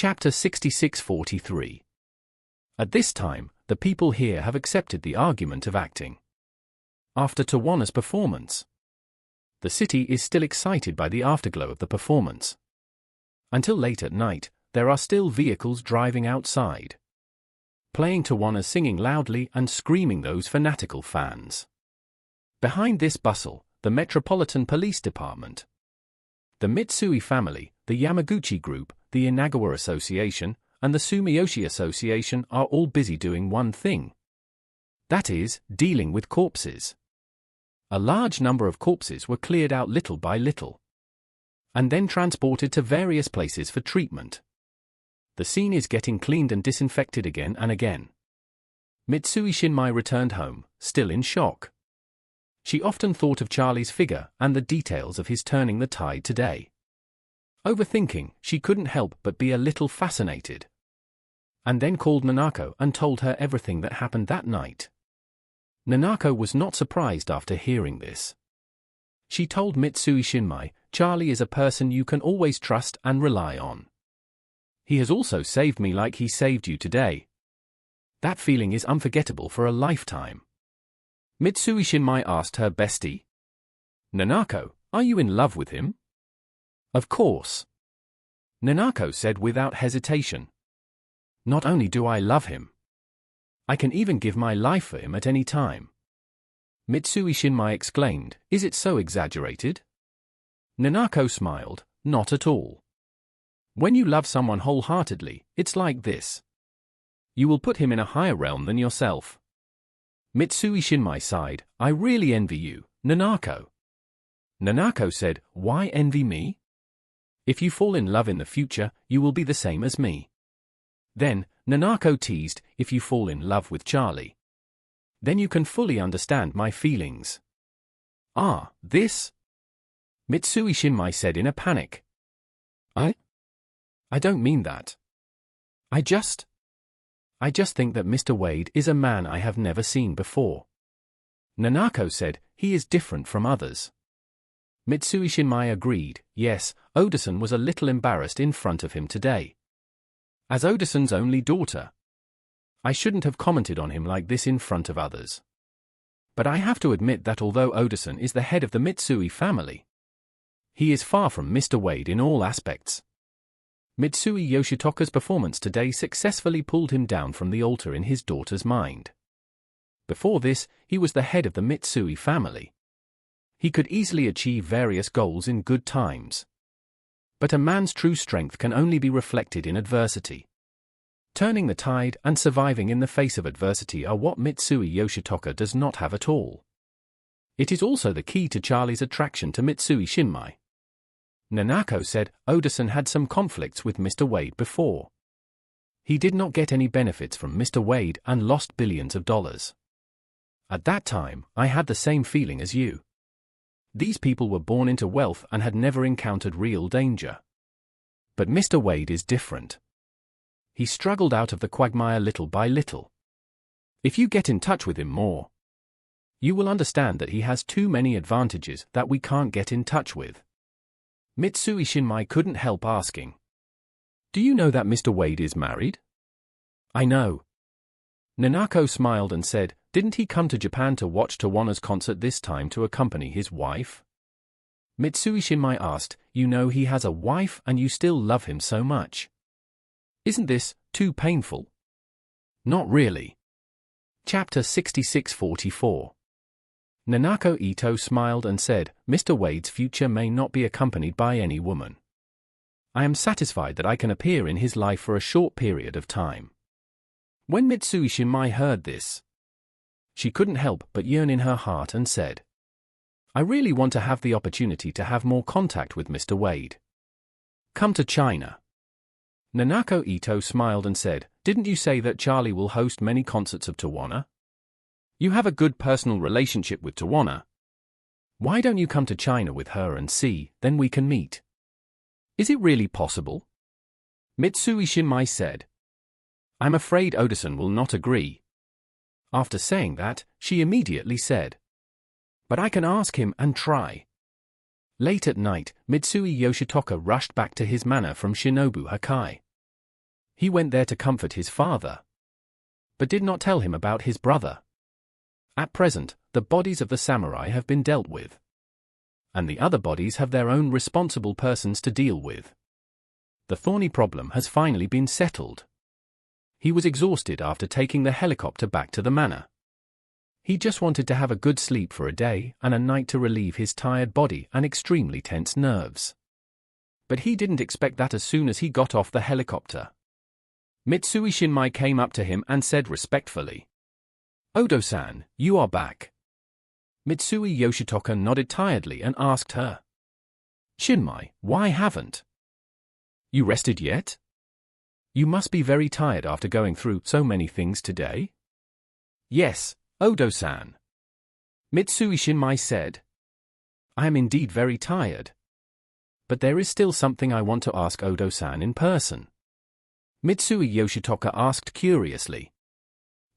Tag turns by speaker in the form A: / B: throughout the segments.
A: Chapter 6643. At this time, the people here have accepted the argument of acting. After Tawana's performance, the city is still excited by the afterglow of the performance. Until late at night, there are still vehicles driving outside, playing Tawana singing loudly and screaming those fanatical fans. Behind this bustle, the Metropolitan Police Department, the Mitsui family, the Yamaguchi Group, the Inagawa Association, and the Sumiyoshi Association are all busy doing one thing. That is, dealing with corpses. A large number of corpses were cleared out little by little, and then transported to various places for treatment. The scene is getting cleaned and disinfected again and again. Mitsui Shinmai returned home, still in shock. She often thought of Charlie's figure and the details of his turning the tide today. Overthinking, she couldn't help but be a little fascinated. And then called Nanako and told her everything that happened that night. Nanako was not surprised after hearing this. She told Mitsui Shinmai, "Charlie is a person you can always trust and rely on. He has also saved me like he saved you today. That feeling is unforgettable for a lifetime." Mitsui Shinmai asked her bestie, "Nanako, are you in love with him?" "Of course," Nanako said without hesitation. "Not only do I love him, I can even give my life for him at any time." Mitsui Shinmai exclaimed, "Is it so exaggerated?" Nanako smiled, "Not at all. When you love someone wholeheartedly, it's like this. You will put him in a higher realm than yourself." Mitsui Shinmai sighed, "I really envy you, Nanako." Nanako said, "Why envy me? If you fall in love in the future, you will be the same as me." Then, Nanako teased, "If you fall in love with Charlie, then you can fully understand my feelings." "Ah, this?" Mitsui Shinmai said in a panic. I don't mean that. I just think that Mr. Wade is a man I have never seen before." Nanako said, "He is different from others." Mitsui Shinmai agreed, yes, Oda-san was a little embarrassed in front of him today. As Oda-san's only daughter, I shouldn't have commented on him like this in front of others. But I have to admit that although Oda-san is the head of the Mitsui family, he is far from Mr. Wade in all aspects. Mitsui Yoshitoka's performance today successfully pulled him down from the altar in his daughter's mind. Before this, he was the head of the Mitsui family. He could easily achieve various goals in good times. But a man's true strength can only be reflected in adversity. Turning the tide and surviving in the face of adversity are what Mitsui Yoshitoka does not have at all. It is also the key to Charlie's attraction to Mitsui Shinmai. Nanako said, "Oda-san had some conflicts with Mr. Wade before. He did not get any benefits from Mr. Wade and lost billions of dollars. At that time, I had the same feeling as you. These people were born into wealth and had never encountered real danger. But Mr. Wade is different. He struggled out of the quagmire little by little. If you get in touch with him more, you will understand that he has too many advantages that we can't get in touch with." Mitsui Shinmai couldn't help asking, "Do you know that Mr. Wade is married?" "I know." Nanako smiled and said, "Didn't he come to Japan to watch Tawana's concert this time to accompany his wife?" Mitsui Shinmai asked, "You know he has a wife and you still love him so much. Isn't this too painful?" "Not really." Chapter 6644. Nanako Ito smiled and said, "Mr. Wade's future may not be accompanied by any woman. I am satisfied that I can appear in his life for a short period of time." When Mitsui Shinmai heard this, she couldn't help but yearn in her heart and said, "I really want to have the opportunity to have more contact with Mr. Wade. Come to China." Nanako Ito smiled and said, "Didn't you say that Charlie will host many concerts of Tawana? You have a good personal relationship with Tawana. Why don't you come to China with her and see, then we can meet? Is it really possible?" Mitsui Shinmai said, "I'm afraid Oda-san will not agree." After saying that, she immediately said, "But I can ask him and try." Late at night, Mitsui Yoshitoka rushed back to his manor from Shinobu Hakai. He went there to comfort his father, but did not tell him about his brother. At present, the bodies of the samurai have been dealt with, and the other bodies have their own responsible persons to deal with. The thorny problem has finally been settled. He was exhausted after taking the helicopter back to the manor. He just wanted to have a good sleep for a day and a night to relieve his tired body and extremely tense nerves. But he didn't expect that as soon as he got off the helicopter. Mitsui Shinmai came up to him and said respectfully, "Odo-san, you are back." Mitsui Yoshitoka nodded tiredly and asked her, "Shinmai, why haven't you rested yet? You must be very tired after going through so many things today." "Yes, Odo-san," Mitsui Shinmai said. "I am indeed very tired. But there is still something I want to ask Odo-san in person." Mitsui Yoshitoka asked curiously.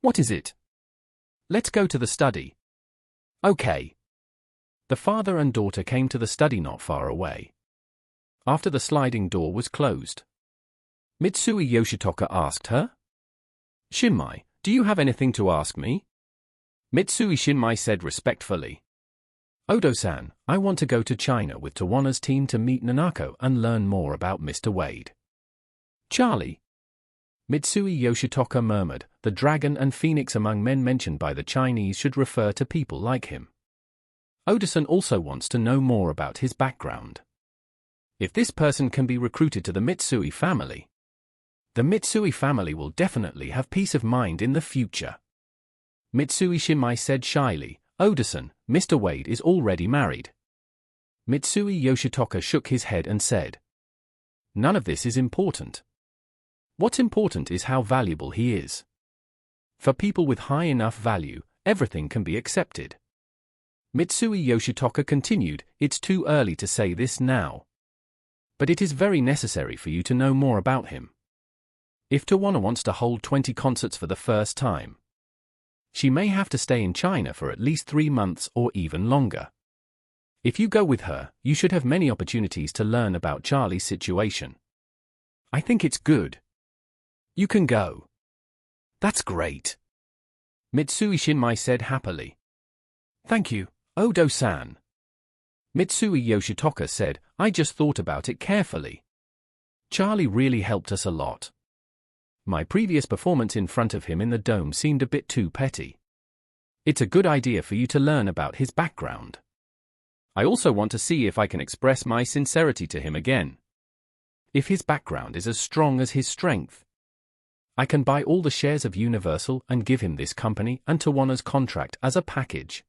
A: "What is it?" "Let's go to the study." "Okay." The father and daughter came to the study not far away. After the sliding door was closed, Mitsui Yoshitoka asked her, "Shinmai, do you have anything to ask me?" Mitsui Shinmai said respectfully, "Odo-san, I want to go to China with Tawana's team to meet Nanako and learn more about Mr. Wade." "Charlie," Mitsui Yoshitoka murmured, the dragon and phoenix among men mentioned by the Chinese should refer to people like him. Odo-san also wants to know more about his background. If this person can be recruited to the Mitsui family, the Mitsui family will definitely have peace of mind in the future. Mitsui Shinmai said shyly, "Odo-san, Mr. Wade is already married." Mitsui Yoshitoka shook his head and said, "None of this is important. What's important is how valuable he is. For people with high enough value, everything can be accepted." Mitsui Yoshitoka continued, "It's too early to say this now. But it is very necessary for you to know more about him. If Tawana wants to hold 20 concerts for the first time, she may have to stay in China for at least 3 months or even longer. If you go with her, you should have many opportunities to learn about Charlie's situation. I think it's good. You can go." "That's great," Mitsui Shinmai said happily. "Thank you, Odo-san." Mitsui Yoshitoka said, "I just thought about it carefully. Charlie really helped us a lot. My previous performance in front of him in the dome seemed a bit too petty. It's a good idea for you to learn about his background. I also want to see if I can express my sincerity to him again. If his background is as strong as his strength, I can buy all the shares of Universal and give him this company and Tawana's contract as a package."